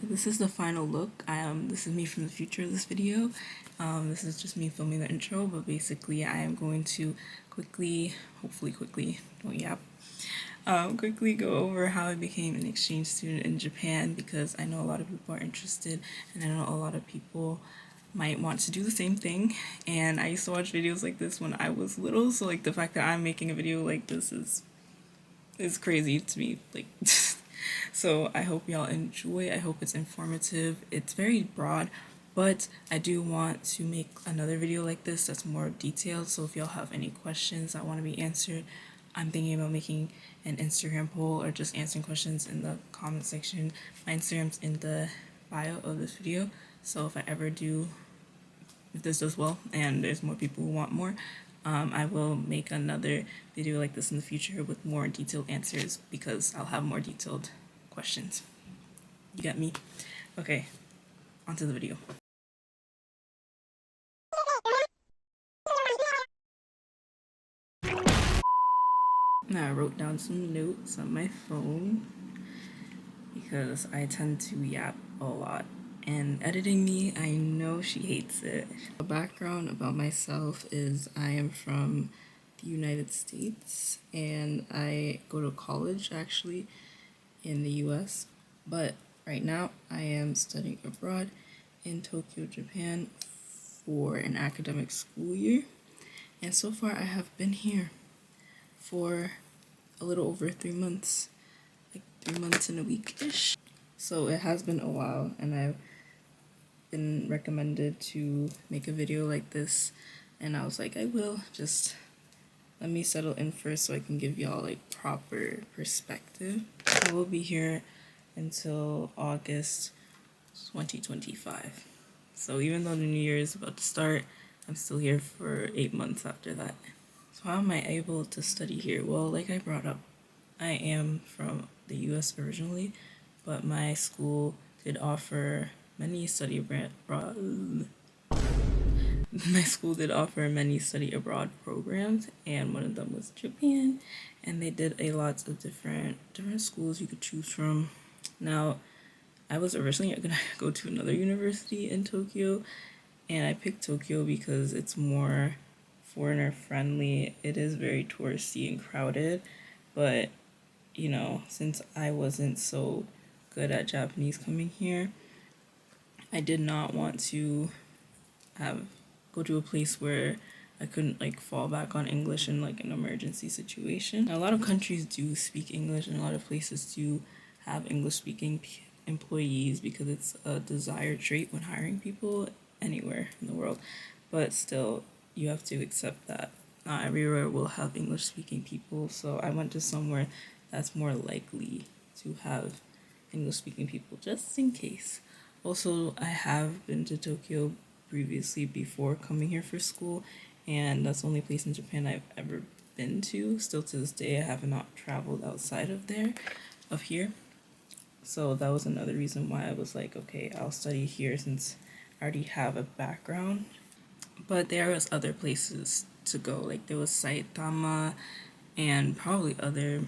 This is the final look. This is me from the future of this video. This is just me filming the intro, but basically I am going to hopefully quickly, quickly go over how I became an exchange student in Japan, because I know a lot of people are interested and I know a lot of people might want to do the same thing. And I used to watch videos like this when I was little, so like the fact that I'm making a video like this is crazy to me. Like so I hope y'all enjoy. I hope it's informative. It's very broad, but I do want to make another video like this that's more detailed. So if y'all have any questions that want to be answered, I'm thinking about making an Instagram poll or just answering questions in the comment section. My Instagram's in the bio of this video, so if this does well and there's more people who want more, I will make another video like this in the future with more detailed answers, because I'll have more detailed questions. You got me? Okay, onto the video. Now I wrote down some notes on my phone because I tend to yap a lot. And editing me, I know she hates it. A background about myself is I am from the United States and I go to college actually in the US, but right now I am studying abroad in Tokyo, Japan for an academic school year. And so far I have been here for a little over 3 months, like 3 months and a week-ish. So it has been a while, and I've been recommended to make a video like this, and I was like, I will, just let me settle in first so I can give y'all like proper perspective. I will be here until August 2025. So even though the new year is about to start, I'm still here for 8 months after that. So how am I able to study here? Well, like I brought up, I am from the US originally, but my school did offer many study abroad programs, and one of them was Japan, and they did a lot of different schools you could choose from. Now, I was originally gonna go to another university in Tokyo, and I picked Tokyo because it's more foreigner friendly. It is very touristy and crowded, but you know, since I wasn't so good at Japanese coming here, I did not want to go to a place where I couldn't like fall back on English in like an emergency situation. A lot of countries do speak English, and a lot of places do have English speaking employees because it's a desired trait when hiring people anywhere in the world. But still, you have to accept that not everywhere will have English speaking people. So I went to somewhere that's more likely to have English speaking people, just in case. Also, I have been to Tokyo previously before coming here for school, and that's the only place in Japan I've ever been to. Still to this day, I have not traveled outside of here. So that was another reason why I was like, okay, I'll study here since I already have a background. But there was other places to go, like there was Saitama and probably other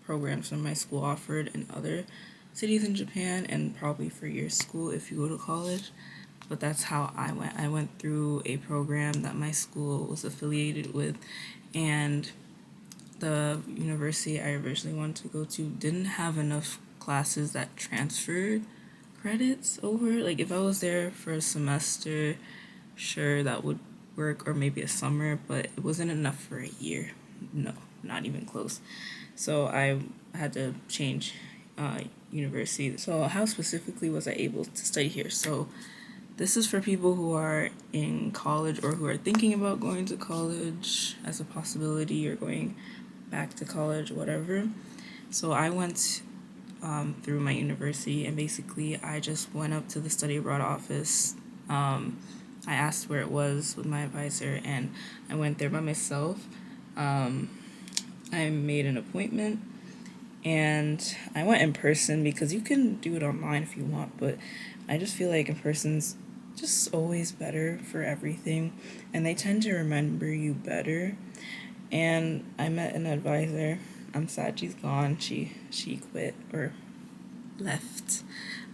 programs that my school offered in other cities in Japan, and probably for your school if you go to college. But that's how I went. I went through a program that my school was affiliated with, and the university I originally wanted to go to didn't have enough classes that transferred credits over. Like if I was there for a semester, sure, that would work, or maybe a summer, but it wasn't enough for a year. No, not even close. So I had to change university. So how specifically was I able to study here? So this is for people who are in college or who are thinking about going to college as a possibility, or going back to college, whatever. So I went through my university, and basically I just went up to the study abroad office. I asked where it was with my advisor, and I went there by myself. I made an appointment, and I went in person because you can do it online if you want, but I just feel like in person's just always better for everything, and they tend to remember you better. And I met an advisor. I'm sad she's gone. She quit, or left.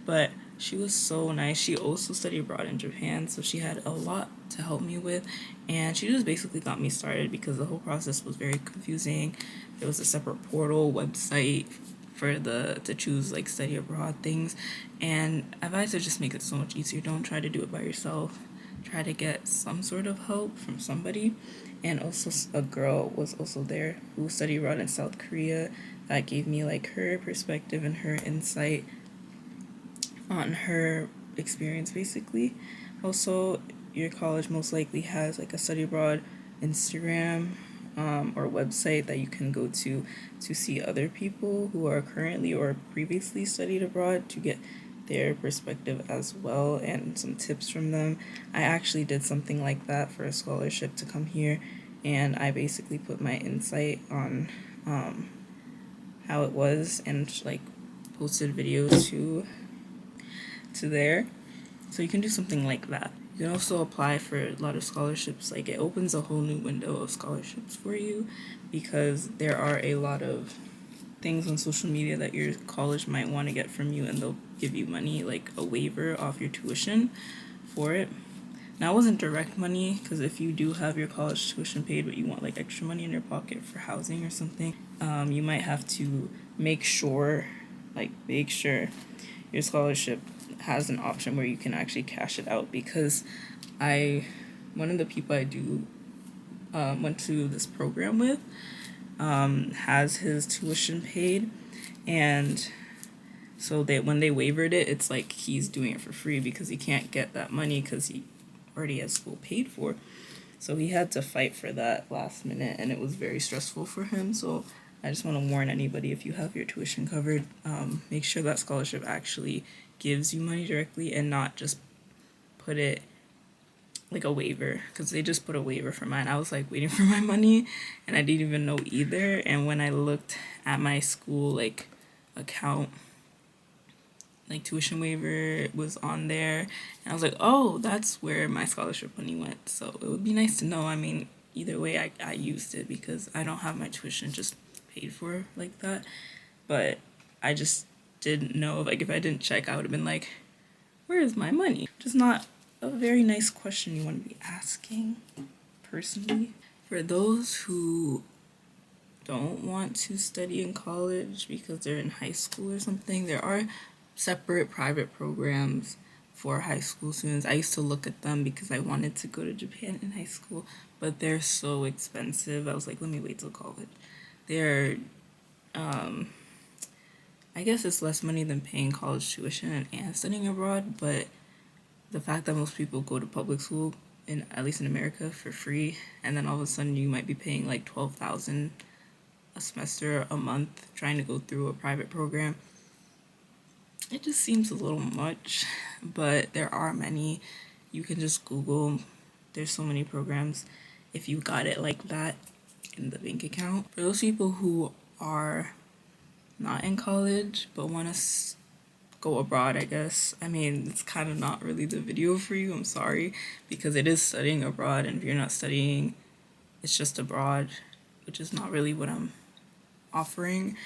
But she was so nice. She also studied abroad in Japan, so she had a lot to help me with. And she just basically got me started because the whole process was very confusing. There was a separate portal website for the to choose like study abroad things, and I've had to just make it so much easier. Don't try to do it by yourself. Try to get some sort of help from somebody. And also a girl was also there who studied abroad in South Korea that gave me like her perspective and her insight on her experience basically. Also, your college most likely has like a study abroad Instagram or website that you can go to see other people who are currently or previously studied abroad to get their perspective as well and some tips from them. I actually did something like that for a scholarship to come here, and I basically put my insight on how it was and like posted videos to there. So you can do something like that. You can also apply for a lot of scholarships. Like it opens a whole new window of scholarships for you because there are a lot of things on social media that your college might want to get from you, and they'll give you money like a waiver off your tuition for it. Now it wasn't direct money because if you do have your college tuition paid but you want like extra money in your pocket for housing or something, you might have to make sure your scholarship has an option where you can actually cash it out because one of the people I do went to this program with has his tuition paid, and so when they wavered it, it's like he's doing it for free because he can't get that money because he already has school paid for. So he had to fight for that last minute, and it was very stressful for him. So I just want to warn anybody, if you have your tuition covered, make sure that scholarship actually gives you money directly and not just put it like a waiver, because they just put a waiver for mine. I was like waiting for my money and I didn't even know either. And when I looked at my school like account, like tuition waiver was on there, and I was like, oh, that's where my scholarship money went. So it would be nice to know. I mean, either way, I used it because I don't have my tuition just paid for like that. But I just didn't know, like if I didn't check, I would have been like, where is my money? Just not a very nice question you want to be asking personally. For those who don't want to study in college because they're in high school or something, there are separate private programs for high school students. I used to look at them because I wanted to go to Japan in high school, but they're so expensive. I was like, let me wait till college. They're I guess it's less money than paying college tuition and studying abroad, but the fact that most people go to public school in at least in America for free, and then all of a sudden you might be paying like 12,000 a semester, a month, trying to go through a private program. It just seems a little much, but there are many. You can just Google. There's so many programs if you got it like that in the bank account. For those people who are not in college but want to go abroad, I guess. I mean, it's kind of not really the video for you. I'm sorry, because it is studying abroad, and if you're not studying, it's just abroad, which is not really what I'm offering.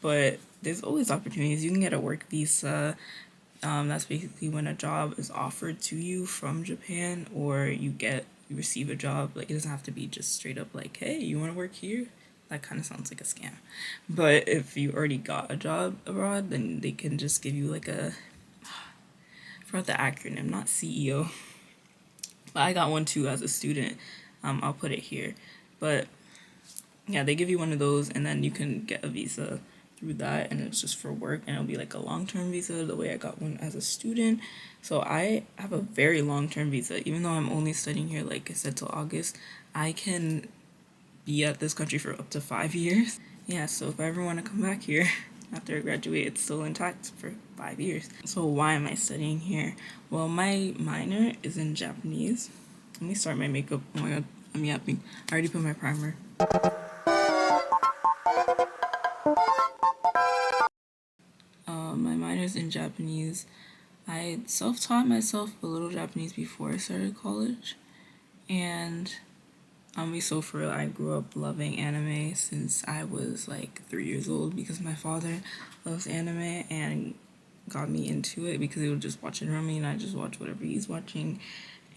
But there's always opportunities. You can get a work visa. That's basically when a job is offered to you from Japan, or you receive a job. Like it doesn't have to be just straight up like, hey, you want to work here? That kind of sounds like a scam. But if you already got a job abroad, then they can just give you like I forgot the acronym, not CEO. But I got one too as a student. I'll put it here. But yeah, they give you one of those, and then you can get a visa through that, and it's just for work, and it'll be like a long-term visa the way I got one as a student. So I have a very long-term visa. Even though I'm only studying here, like I said, till August, I can be at this country for up to 5 years. Yeah, so if I ever want to come back here after I graduate, it's still intact for 5 years. So why am I studying here? Well, my minor is in Japanese. Let me start my makeup. Oh my god, I'm yapping. I already put my primer. My minor's in Japanese. I self-taught myself a little Japanese before I started college, and be so for real, I grew up loving anime since I was like 3 years old because my father loves anime, and got me into it because he would just watch it around me and I just watch whatever he's watching.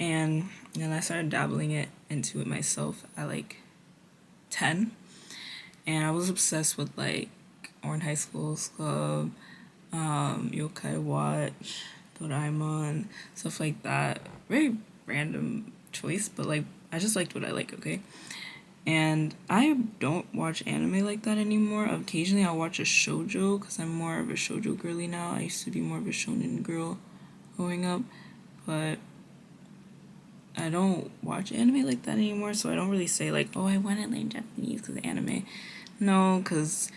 And then I started dabbling into it myself at like 10. And I was obsessed with like Orange High School's Club, Yokai Watch, Doraemon, stuff like that. Very random choice, but like I just liked what I like, okay? And I don't watch anime like that anymore. Occasionally I'll watch a shoujo because I'm more of a shoujo girly now. I used to be more of a shonen girl growing up, but I don't watch anime like that anymore, so I don't really say like, oh, I want to learn Japanese because of anime. No, because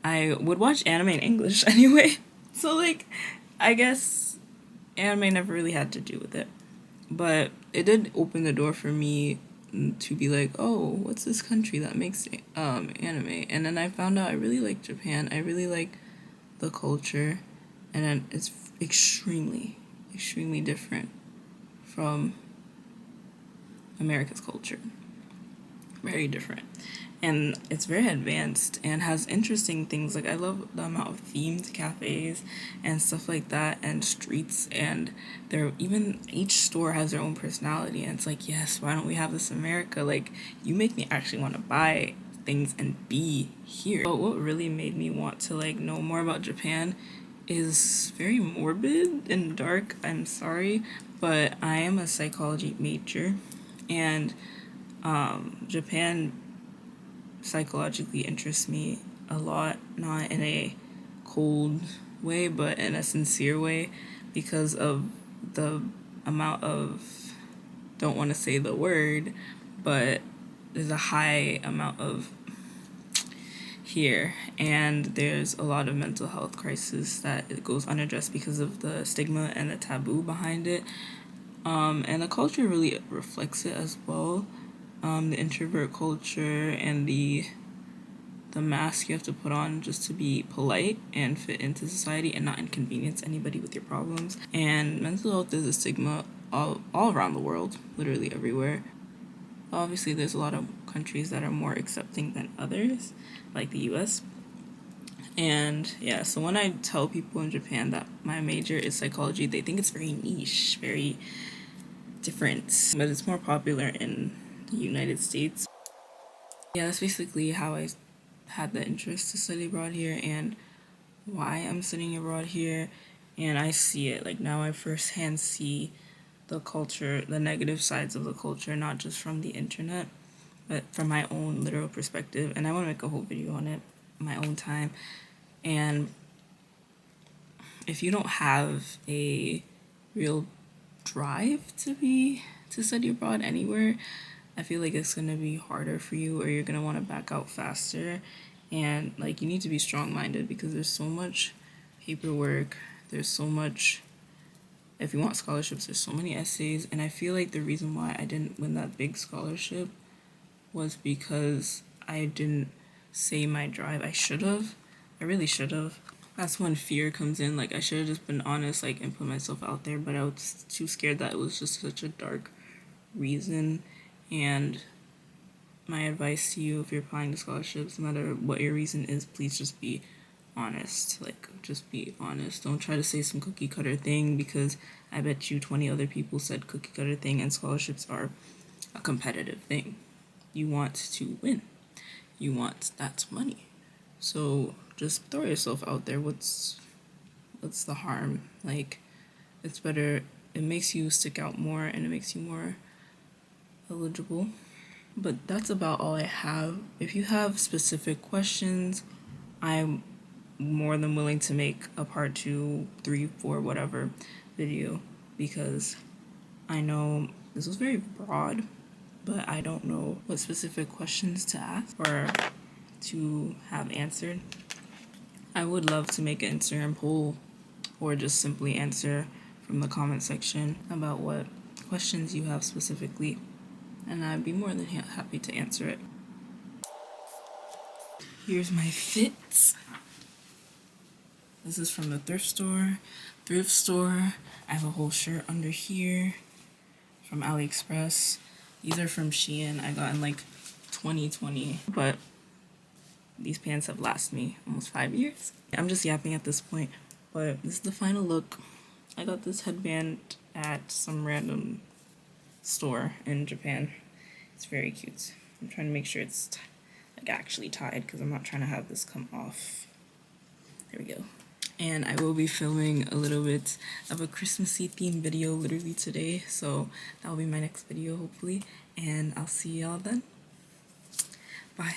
I would watch anime in English anyway. So like, I guess anime never really had to do with it. But it did open the door for me to be like, oh, what's this country that makes anime? And then I found out I really like Japan. I really like the culture, and then it's extremely, extremely different from America's culture. Very different. And it's very advanced and has interesting things. Like I love the amount of themed cafes and stuff like that, and streets, and they're even each store has their own personality, and it's like, yes, why don't we have this in America? Like, you make me actually want to buy things and be here. But what really made me want to like know more about Japan is very morbid and dark. I'm sorry, but I am a psychology major, and Japan psychologically interests me a lot, not in a cold way, but in a sincere way, because of the amount of, don't want to say the word, but there's a high amount of here, and there's a lot of mental health crisis that it goes unaddressed because of the stigma and the taboo behind it. And the culture really reflects it as well. The introvert culture and the mask you have to put on just to be polite and fit into society and not inconvenience anybody with your problems. And mental health is a stigma all around the world, literally everywhere. Obviously, there's a lot of countries that are more accepting than others, like the US. And yeah, so when I tell people in Japan that my major is psychology, they think it's very niche, very different, but it's more popular in the United States. Yeah, that's basically how I had the interest to study abroad here and why I'm studying abroad here. And I see it, like now I firsthand see the culture, the negative sides of the culture, not just from the internet, but from my own literal perspective. And I want to make a whole video on it, my own time. And if you don't have a real drive to study abroad anywhere, I feel like it's gonna be harder for you, or you're gonna want to back out faster. And like, you need to be strong-minded because there's so much paperwork, there's so much, if you want scholarships, there's so many essays. And I feel like the reason why I didn't win that big scholarship was because I didn't say my drive. I should have. I really should have. That's when fear comes in. Like, I should have just been honest, like, and put myself out there, but I was too scared that it was just such a dark reason. And my advice to you, if you're applying to scholarships, no matter what your reason is, please just be honest. Like, just be honest. Don't try to say some cookie cutter thing, because I bet you 20 other people said cookie cutter thing, and scholarships are a competitive thing. You want to win. You want that money. So just throw yourself out there. What's the harm? Like, it's better. It makes you stick out more, and it makes you more eligible. But that's about all I have. If you have specific questions, I'm more than willing to make a part 2, 3, 4, whatever video, because I know this was very broad, but I don't know what specific questions to ask or to have answered. I would love to make an Instagram poll, or just simply answer from the comment section about what questions you have specifically, and I'd be more than happy to answer it. Here's my fits. This is from the thrift store. I have a whole shirt under here from AliExpress. These are from Shein. I got in like 2020, but these pants have lasted me almost 5 years. I'm just yapping at this point, But this is the final look. I got this headband at some random store in Japan. It's very cute. I'm trying to make sure it's like actually tied because I'm not trying to have this come off. There we go. And I will be filming a little bit of a Christmassy themed video literally today, so that will be my next video hopefully, and I'll see y'all then. Bye.